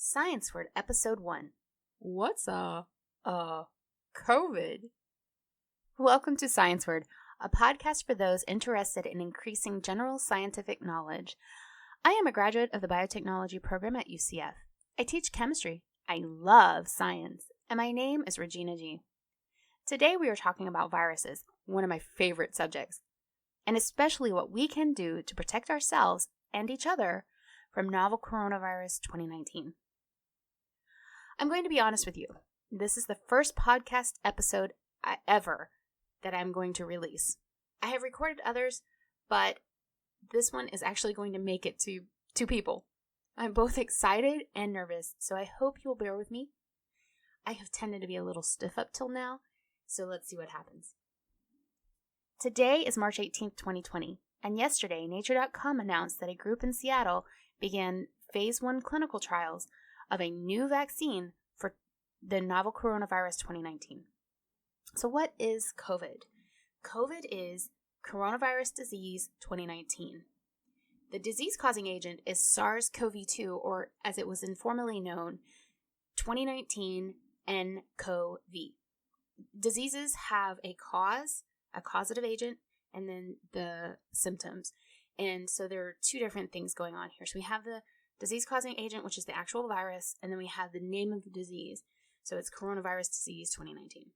Scienceward, Episode 1. What's COVID? Welcome to Scienceward, a podcast for those interested in increasing general scientific knowledge. I am a graduate of the biotechnology program at UCF. I teach chemistry. I love science, and my name is Regina G. Today we are talking about viruses, one of my favorite subjects, and especially what we can do to protect ourselves and each other from novel coronavirus 2019. I'm going to be honest with you. This is the first podcast episode ever that I'm going to release. I have recorded others, but this one is actually going to make it to 2 people. I'm both excited and nervous, so I hope you'll bear with me. I have tended to be a little stiff up till now, so let's see what happens. Today is March 18th, 2020, and yesterday Nature.com announced that a group in Seattle began phase 1 clinical trials of a new vaccine for the novel coronavirus 2019. So what is COVID? COVID is coronavirus disease 2019. The disease-causing agent is SARS-CoV-2, or as it was informally known, 2019 nCoV. Diseases have a causative agent, and then the symptoms. And so there are 2 different things going on here. So we have the disease-causing agent, which is the actual virus, and then we have the name of the disease. So it's coronavirus disease 2019.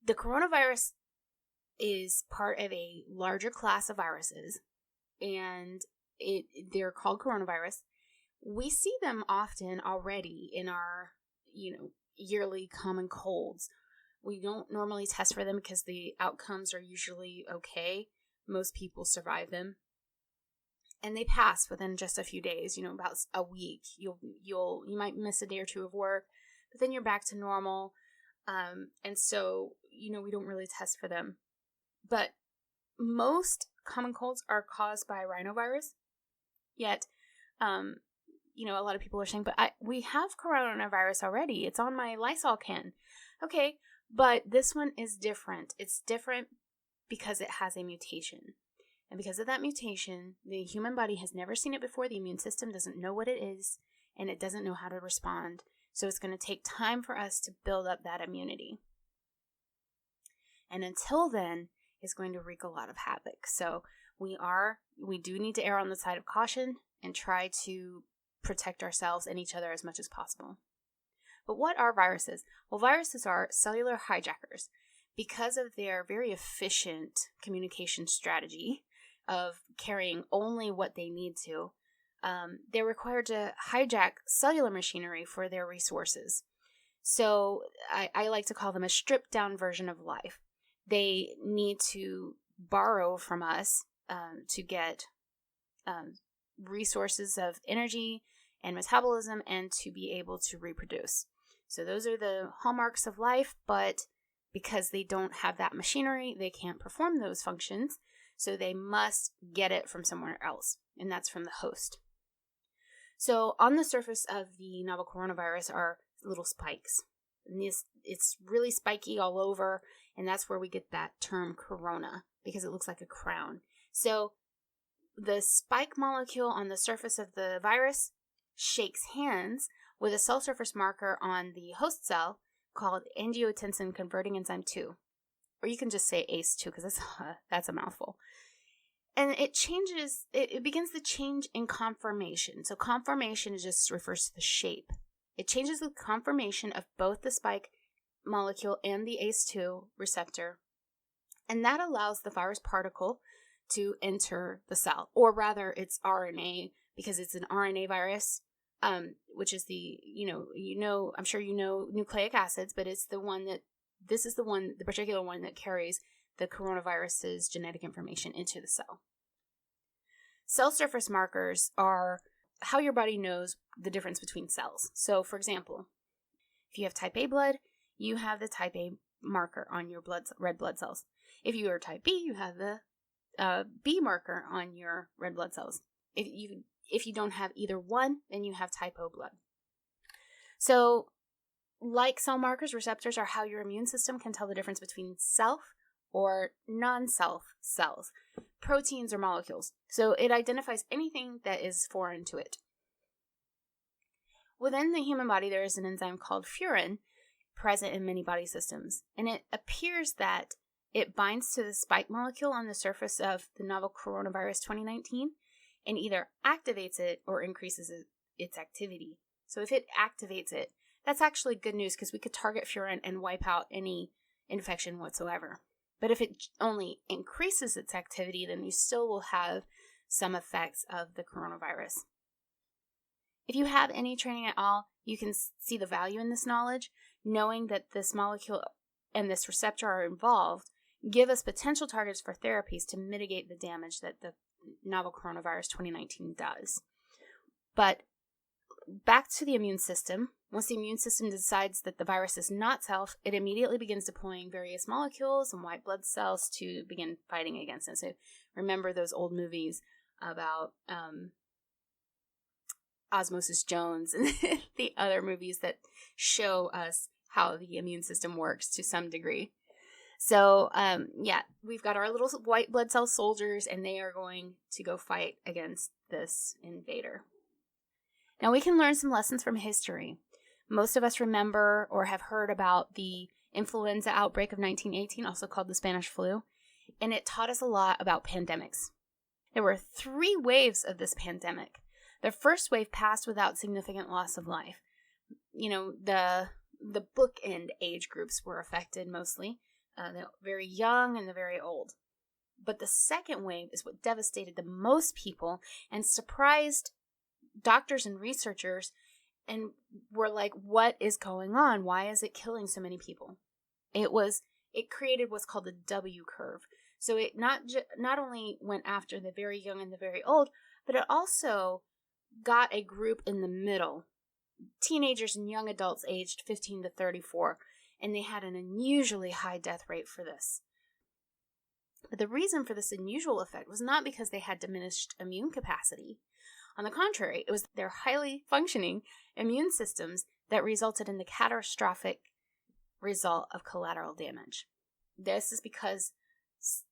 The coronavirus is part of a larger class of viruses, and they're called coronavirus. We see them often already in our, yearly common colds. We don't normally test for them because the outcomes are usually okay. Most people survive them. And they pass within just a few days, about a week. You might miss a day or 2 of work, but then you're back to normal. And so, we don't really test for them. But most common colds are caused by rhinovirus. Yet, a lot of people are saying, but we have coronavirus already. It's on my Lysol can. Okay, but this one is different. It's different because it has a mutation. And because of that mutation, the human body has never seen it before. The immune system doesn't know what it is, and it doesn't know how to respond. So it's going to take time for us to build up that immunity. And until then, it's going to wreak a lot of havoc. So we do need to err on the side of caution and try to protect ourselves and each other as much as possible. But what are viruses? Well, viruses are cellular hijackers. Because of their very efficient communication strategy of carrying only what they need to, they're required to hijack cellular machinery for their resources. So I like to call them a stripped down version of life. They need to borrow from us to get resources of energy and metabolism and to be able to reproduce. So those are the hallmarks of life, but because they don't have that machinery, they can't perform those functions, so they must get it from somewhere else, and that's from the host. So on the surface of the novel coronavirus are little spikes. And it's really spiky all over, and that's where we get that term corona, because it looks like a crown. So the spike molecule on the surface of the virus shakes hands with a cell surface marker on the host cell called angiotensin converting enzyme 2. Or you can just say ACE2 because that's a mouthful. And it begins the change in conformation. So conformation just refers to the shape. It changes the conformation of both the spike molecule and the ACE2 receptor. And that allows the virus particle to enter the cell. Or rather, it's RNA, because it's an RNA virus, which is I'm sure you know nucleic acids, but it's the particular one that carries the coronavirus's genetic information into the cell. Cell surface markers are how your body knows the difference between cells. So, for example, if you have type A blood, you have the type A marker on your red blood cells. If you are type B, you have the B marker on your red blood cells. If you don't have either one, then you have type O blood. So, like cell markers, receptors are how your immune system can tell the difference between self or non-self cells, proteins or molecules. So it identifies anything that is foreign to it. within the human body, there is an enzyme called furin present in many body systems. And it appears that it binds to the spike molecule on the surface of the novel coronavirus 2019 and either activates it or increases its activity. So if it activates it, that's actually good news because we could target furin and wipe out any infection whatsoever. But if it only increases its activity, then you still will have some effects of the coronavirus. If you have any training at all, you can see the value in this knowledge. Knowing that this molecule and this receptor are involved give us potential targets for therapies to mitigate the damage that the novel coronavirus 2019 does. But back to the immune system. Once the immune system decides that the virus is not self, it immediately begins deploying various molecules and white blood cells to begin fighting against it. So remember those old movies about Osmosis Jones and the other movies that show us how the immune system works to some degree. So, we've got our little white blood cell soldiers, and they are going to go fight against this invader. Now, we can learn some lessons from history. Most of us remember or have heard about the influenza outbreak of 1918, also called the Spanish flu, and it taught us a lot about pandemics. There were 3 waves of this pandemic. The first wave passed without significant loss of life. You know, the bookend age groups were affected mostly, the very young and the very old. But the second wave is what devastated the most people and surprised doctors and researchers and were like, what is going on? Why is it killing so many people? It created what's called the W curve. So it not only went after the very young and the very old, but it also got a group in the middle, teenagers and young adults aged 15 to 34, and they had an unusually high death rate for this. But the reason for this unusual effect was not because they had diminished immune capacity. On the contrary, it was their highly functioning immune systems that resulted in the catastrophic result of collateral damage. This is because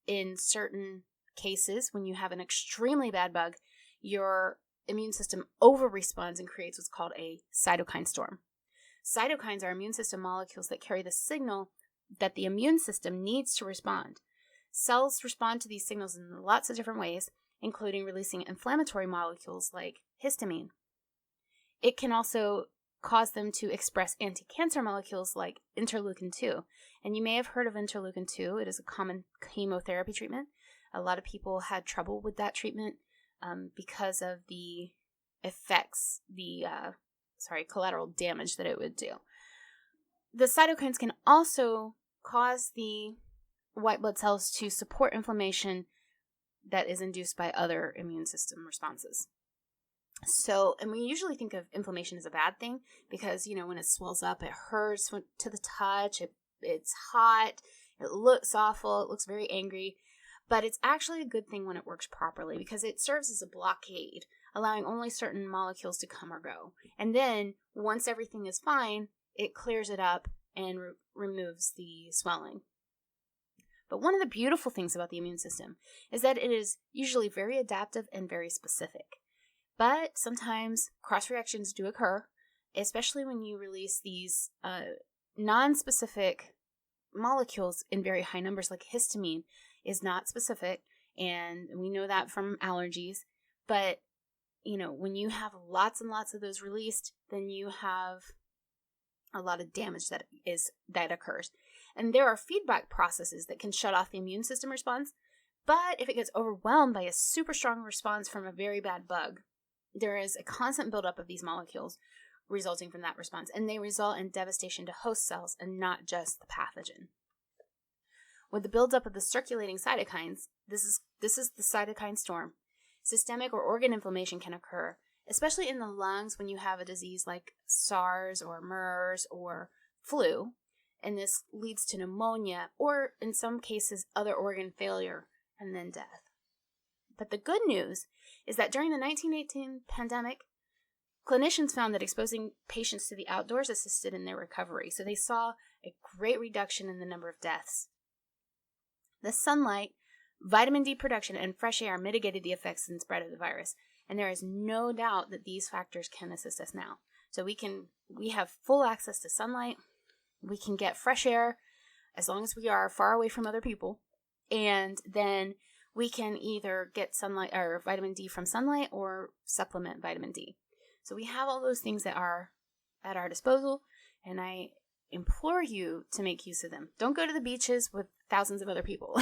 in certain cases, when you have an extremely bad bug, your immune system over-responds and creates what's called a cytokine storm. Cytokines are immune system molecules that carry the signal that the immune system needs to respond. Cells respond to these signals in lots of different ways, including releasing inflammatory molecules like histamine. It can also cause them to express anti-cancer molecules like interleukin-2. And you may have heard of interleukin-2. It is a common chemotherapy treatment. A lot of people had trouble with that treatment because of the effects, collateral damage that it would do. The cytokines can also cause the white blood cells to support inflammation that is induced by other immune system responses. So, and we usually think of inflammation as a bad thing because, when it swells up, it hurts to the touch, it's hot, it looks awful, it looks very angry, but it's actually a good thing when it works properly because it serves as a blockade, allowing only certain molecules to come or go. And then, once everything is fine, it clears it up and removes the swelling. But one of the beautiful things about the immune system is that it is usually very adaptive and very specific. But sometimes cross-reactions do occur, especially when you release these non-specific molecules in very high numbers, like histamine is not specific, and we know that from allergies. But, when you have lots and lots of those released, then you have a lot of damage that occurs. And there are feedback processes that can shut off the immune system response, but if it gets overwhelmed by a super strong response from a very bad bug, there is a constant buildup of these molecules resulting from that response, and they result in devastation to host cells and not just the pathogen. With the buildup of the circulating cytokines, this is the cytokine storm. Systemic or organ inflammation can occur, especially in the lungs when you have a disease like SARS or MERS or flu, and this leads to pneumonia or, in some cases, other organ failure and then death. But the good news is that during the 1918 pandemic, clinicians found that exposing patients to the outdoors assisted in their recovery, so they saw a great reduction in the number of deaths. The sunlight, vitamin D production, and fresh air mitigated the effects and spread of the virus, and there is no doubt that these factors can assist us now. So we have full access to sunlight. We can get fresh air as long as we are far away from other people. And then we can either get sunlight or vitamin D from sunlight or supplement vitamin D. So we have all those things that are at our disposal, and I implore you to make use of them. Don't go to the beaches with thousands of other people.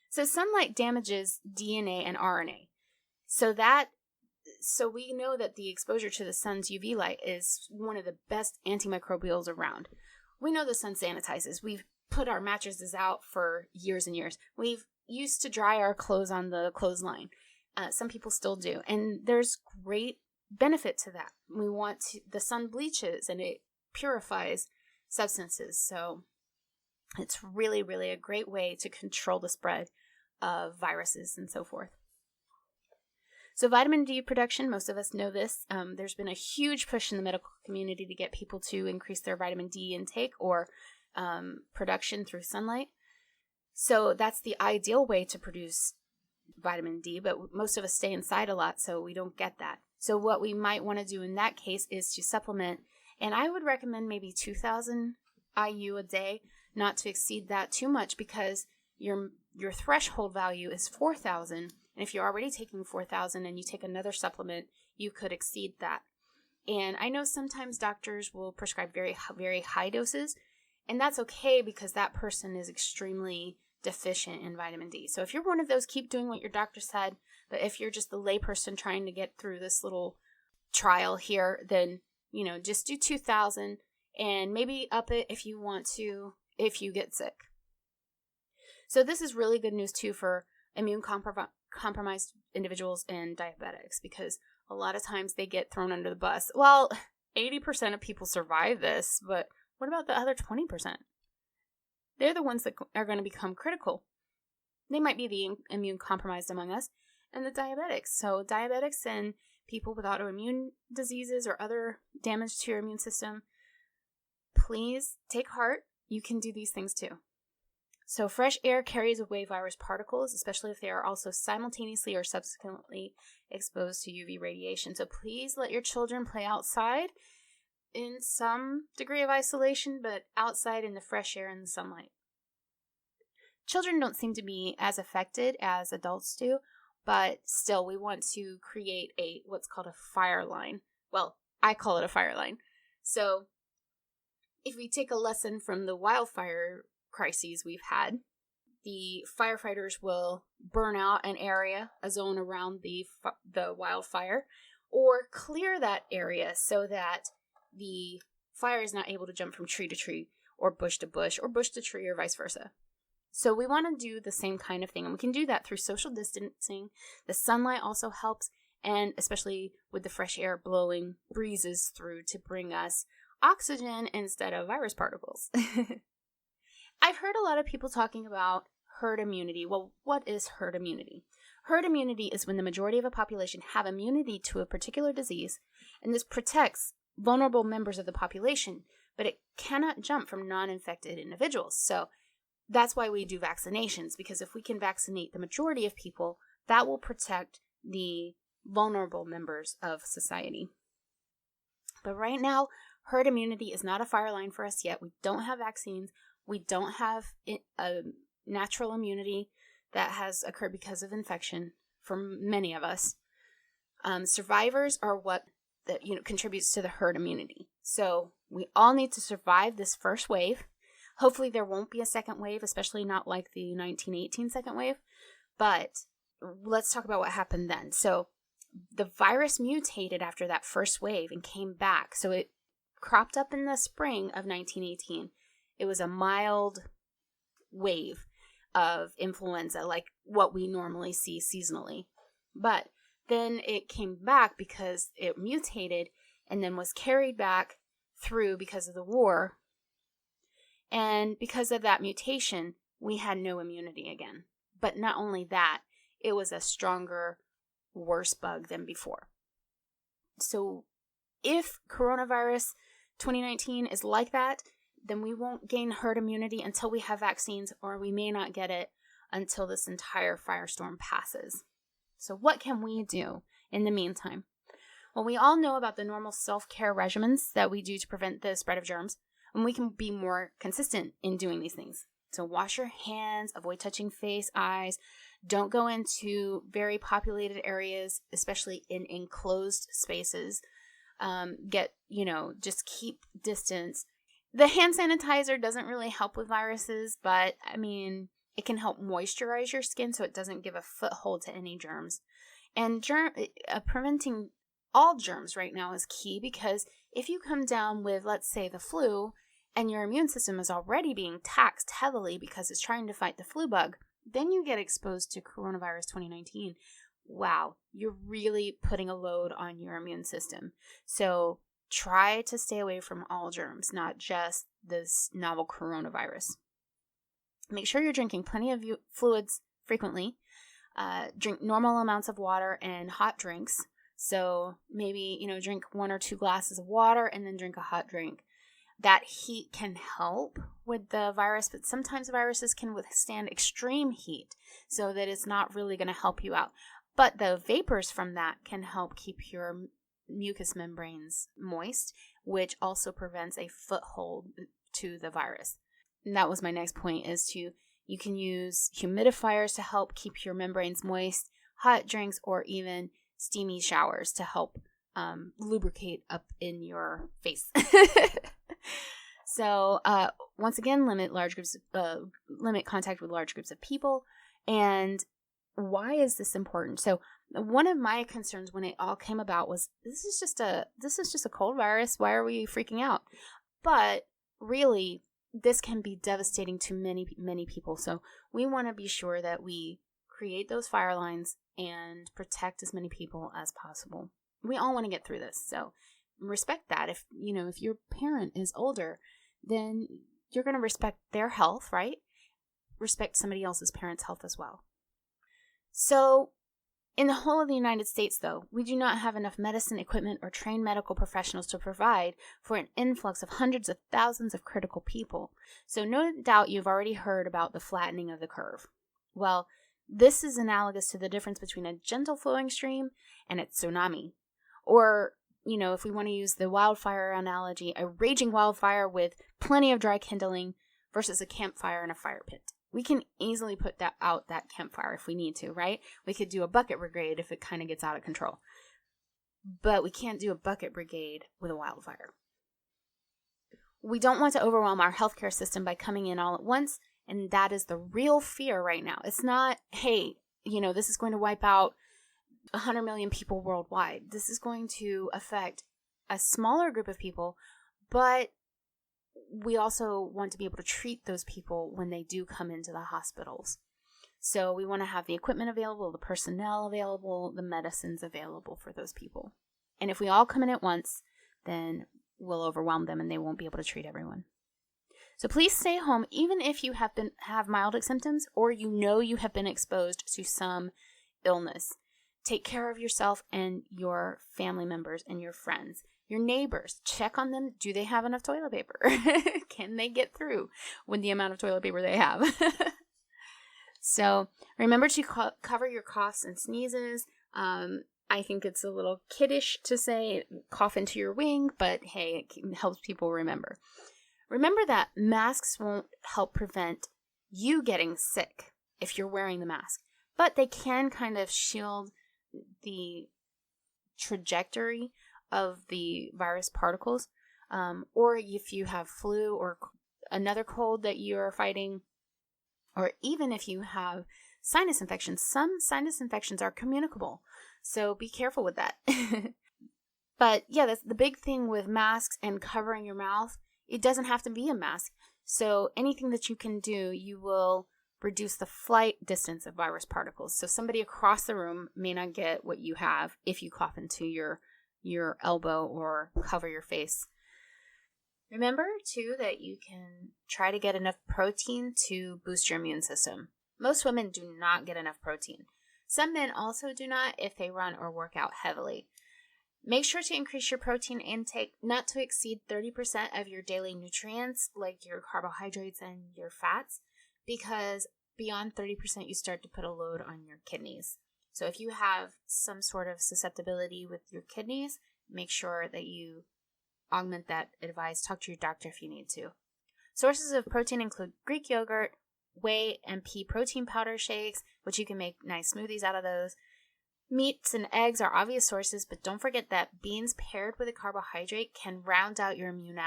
So sunlight damages DNA and RNA. So we know that the exposure to the sun's UV light is one of the best antimicrobials around. We know the sun sanitizes. We've put our mattresses out for years and years. We've used to dry our clothes on the clothesline. Some people still do. And there's great benefit to that. The sun bleaches and it purifies substances. So it's really, really a great way to control the spread of viruses and so forth. So vitamin D production, most of us know this. There's been a huge push in the medical community to get people to increase their vitamin D intake or production through sunlight. So that's the ideal way to produce vitamin D, but most of us stay inside a lot, so we don't get that. So what we might want to do in that case is to supplement, and I would recommend maybe 2,000 IU a day, not to exceed that too much, because your threshold value is 4,000, and if you're already taking 4,000 and you take another supplement, you could exceed that. And I know sometimes doctors will prescribe very, very high doses, and that's okay because that person is extremely deficient in vitamin D. So if you're one of those, keep doing what your doctor said. But if you're just the layperson trying to get through this little trial here, then, just do 2,000 and maybe up it if you want to, if you get sick. So this is really good news too for immune compromised individuals and diabetics, because a lot of times they get thrown under the bus. Well, 80% of people survive this, but what about the other 20%? They're the ones that are going to become critical. They might be the immune compromised among us, and the diabetics. So diabetics and people with autoimmune diseases or other damage to your immune system, please take heart. You can do these things too. So fresh air carries away virus particles, especially if they are also simultaneously or subsequently exposed to UV radiation. So please let your children play outside in some degree of isolation, but outside in the fresh air and the sunlight. Children don't seem to be as affected as adults do, but still we want to create what's called a fire line. Well, I call it a fire line. So if we take a lesson from the wildfire crises we've had, the firefighters will burn out an area, a zone around the wildfire, or clear that area so that the fire is not able to jump from tree to tree or bush to bush or bush to tree or vice versa. So we want to do the same kind of thing, and we can do that through social distancing. The sunlight also helps, and especially with the fresh air blowing breezes through to bring us oxygen instead of virus particles. I've heard a lot of people talking about herd immunity. Well, what is herd immunity? Herd immunity is when the majority of a population have immunity to a particular disease, and this protects vulnerable members of the population, but it cannot jump from non-infected individuals. So that's why we do vaccinations, because if we can vaccinate the majority of people, that will protect the vulnerable members of society. But right now, herd immunity is not a fire line for us yet. We don't have vaccines. We don't have a natural immunity that has occurred because of infection for many of us. Survivors are what contributes to the herd immunity. So we all need to survive this first wave. Hopefully there won't be a second wave, especially not like the 1918 second wave. But let's talk about what happened then. So the virus mutated after that first wave and came back. So it cropped up in the spring of 1918. It was a mild wave of influenza, like what we normally see seasonally. But then it came back because it mutated and then was carried back through because of the war. And because of that mutation, we had no immunity again. But not only that, it was a stronger, worse bug than before. So if coronavirus 2019 is like that, then we won't gain herd immunity until we have vaccines, or we may not get it until this entire firestorm passes. So what can we do in the meantime? Well, we all know about the normal self-care regimens that we do to prevent the spread of germs, and we can be more consistent in doing these things. So wash your hands, avoid touching face, eyes. Don't go into very populated areas, especially in enclosed spaces. Just keep distance. The hand sanitizer doesn't really help with viruses, but it can help moisturize your skin so it doesn't give a foothold to any germs. And preventing all germs right now is key, because if you come down with, let's say, the flu, and your immune system is already being taxed heavily because it's trying to fight the flu bug, then you get exposed to coronavirus 2019. Wow, you're really putting a load on your immune system. So try to stay away from all germs, not just this novel coronavirus. Make sure you're drinking plenty of fluids frequently. Drink normal amounts of water and hot drinks. So maybe, drink 1 or 2 glasses of water and then drink a hot drink. That heat can help with the virus, but sometimes viruses can withstand extreme heat, so that it's not really going to help you out. But the vapors from that can help keep your mucous membranes moist, which also prevents a foothold to the virus. And that was my next point, you can use humidifiers to help keep your membranes moist, hot drinks, or even steamy showers to help lubricate up in your face. So once again, limit contact with large groups of people. And why is this important? So one of my concerns when it all came about was, this is just a cold virus. Why are we freaking out? But really, this can be devastating to many, many people. So we want to be sure that we create those fire lines and protect as many people as possible. We all want to get through this. So respect that. If your parent is older, then you're going to respect their health, right? Respect somebody else's parent's health as well. So in the whole of the United States, though, we do not have enough medicine equipment or trained medical professionals to provide for an influx of hundreds of thousands of critical people. So no doubt you've already heard about the flattening of the curve. Well, this is analogous to the difference between a gentle flowing stream and a tsunami. Or, if we want to use the wildfire analogy, a raging wildfire with plenty of dry kindling versus a campfire in a fire pit. We can easily put that campfire if we need to, right? We could do a bucket brigade if it kind of gets out of control. But we can't do a bucket brigade with a wildfire. We don't want to overwhelm our healthcare system by coming in all at once, and that is the real fear right now. It's not, hey, this is going to wipe out 100 million people worldwide. This is going to affect a smaller group of people, but we also want to be able to treat those people when they do come into the hospitals. So we want to have the equipment available, the personnel available, the medicines available for those people. And if we all come in at once, then we'll overwhelm them and they won't be able to treat everyone. So please stay home, even if you have mild symptoms or you have been exposed to some illness. Take care of yourself and your family members and your friends. Your neighbors, check on them. Do they have enough toilet paper? Can they get through with the amount of toilet paper they have? So remember to cover your coughs and sneezes. I think it's a little kiddish to say cough into your wing, but hey, it helps people remember. Remember that masks won't help prevent you getting sick if you're wearing the mask, but they can kind of shield the trajectory of the virus particles, or if you have flu or another cold that you're fighting, or even if you have sinus infections. Some sinus infections are communicable, so be careful with that. But yeah, that's the big thing with masks and covering your mouth. It doesn't have to be a mask. So anything that you can do, you will reduce the flight distance of virus particles. So somebody across the room may not get what you have if you cough into your elbow or cover your face. Remember, too, that you can try to get enough protein to boost your immune system. Most women do not get enough protein. Some men also do not if they run or work out heavily. Make sure to increase your protein intake not to exceed 30% of your daily nutrients, like your carbohydrates and your fats, because beyond 30% you start to put a load on your kidneys. So if you have some sort of susceptibility with your kidneys, make sure that you augment that advice. Talk to your doctor if you need to. Sources of protein include Greek yogurt, whey and pea protein powder shakes, which you can make nice smoothies out of those. Meats and eggs are obvious sources, but don't forget that beans paired with a carbohydrate can round out your amino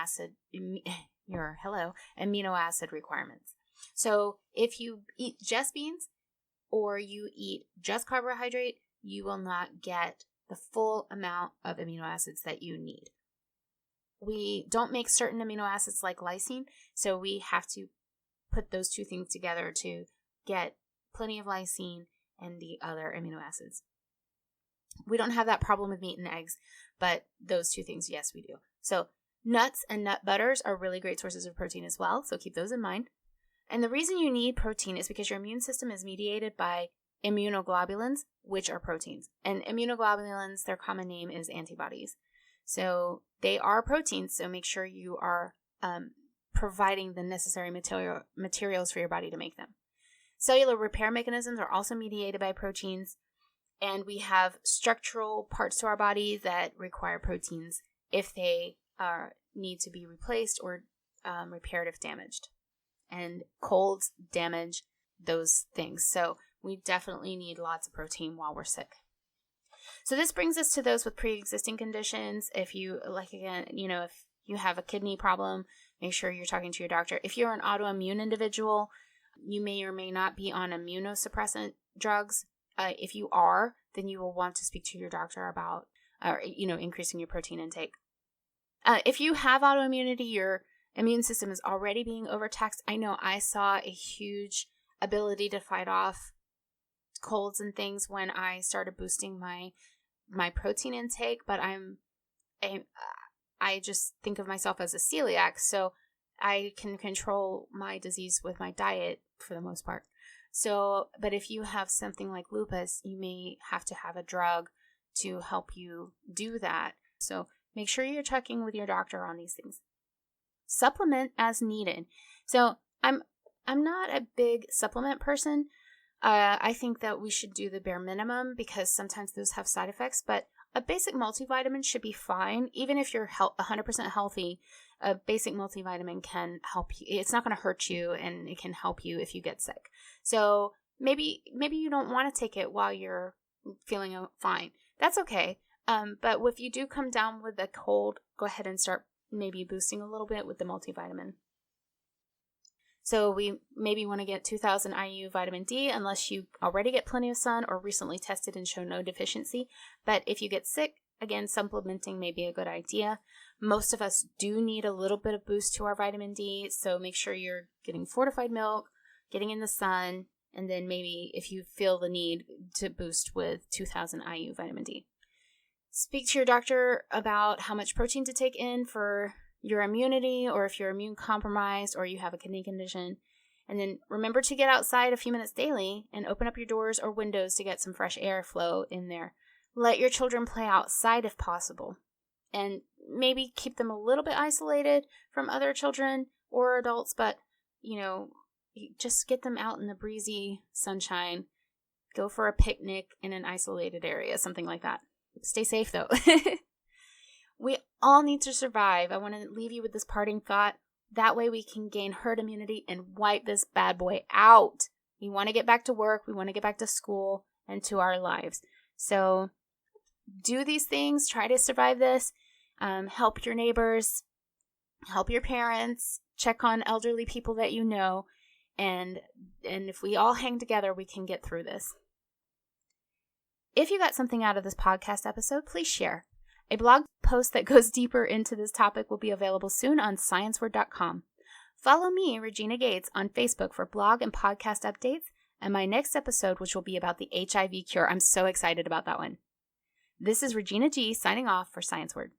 acid requirements. So if you eat just beans or you eat just carbohydrate, you will not get the full amount of amino acids that you need. We don't make certain amino acids like lysine, so we have to put those two things together to get plenty of lysine and the other amino acids. We don't have that problem with meat and eggs, but those two things, yes, we do. So nuts and nut butters are really great sources of protein as well, so keep those in mind. And the reason you need protein is because your immune system is mediated by immunoglobulins, which are proteins. And immunoglobulins, their common name is antibodies. So they are proteins, so make sure you are providing the necessary materials for your body to make them. Cellular repair mechanisms are also mediated by proteins, and we have structural parts to our body that require proteins if they need to be replaced or repaired if damaged. And colds damage those things. So we definitely need lots of protein while we're sick. So this brings us to those with pre-existing conditions. If you, if you have a kidney problem, make sure you're talking to your doctor. If you're an autoimmune individual, you may or may not be on immunosuppressant drugs. If you are, then you will want to speak to your doctor about, increasing your protein intake. If you have autoimmunity, your immune system is already being overtaxed. I know I saw a huge ability to fight off colds and things when I started boosting my protein intake, but I just think of myself as a celiac, so I can control my disease with my diet for the most part. So, but if you have something like lupus, you may have to have a drug to help you do that. So make sure you're checking with your doctor on these things. Supplement as needed. So I'm not a big supplement person. I think that we should do the bare minimum because sometimes those have side effects, but a basic multivitamin should be fine. Even if you're 100% healthy, a basic multivitamin can help you. It's not going to hurt you, and it can help you if you get sick. So maybe you don't want to take it while you're feeling fine. That's okay. But if you do come down with a cold, go ahead and start maybe boosting a little bit with the multivitamin. So we maybe want to get 2000 IU vitamin D unless you already get plenty of sun or recently tested and show no deficiency. But if you get sick, again, supplementing may be a good idea. Most of us do need a little bit of boost to our vitamin D, so make sure you're getting fortified milk, getting in the sun, and then maybe if you feel the need to boost with 2000 IU vitamin D. Speak to your doctor about how much protein to take in for your immunity, or if you're immune compromised or you have a kidney condition. And then remember to get outside a few minutes daily and open up your doors or windows to get some fresh air flow in there. Let your children play outside if possible. And maybe keep them a little bit isolated from other children or adults, but, just get them out in the breezy sunshine. Go for a picnic in an isolated area, something like that. Stay safe, though. We all need to survive. I want to leave you with this parting thought. That way we can gain herd immunity and wipe this bad boy out. We want to get back to work. We want to get back to school and to our lives. So do these things. Try to survive this. Help your neighbors. Help your parents. Check on elderly people that you know. And if we all hang together, we can get through this. If you got something out of this podcast episode, please share. A blog post that goes deeper into this topic will be available soon on Scienceward.com. Follow me, Regina Gates, on Facebook for blog and podcast updates, and my next episode, which will be about the HIV cure. I'm so excited about that one. This is Regina G. signing off for Scienceward.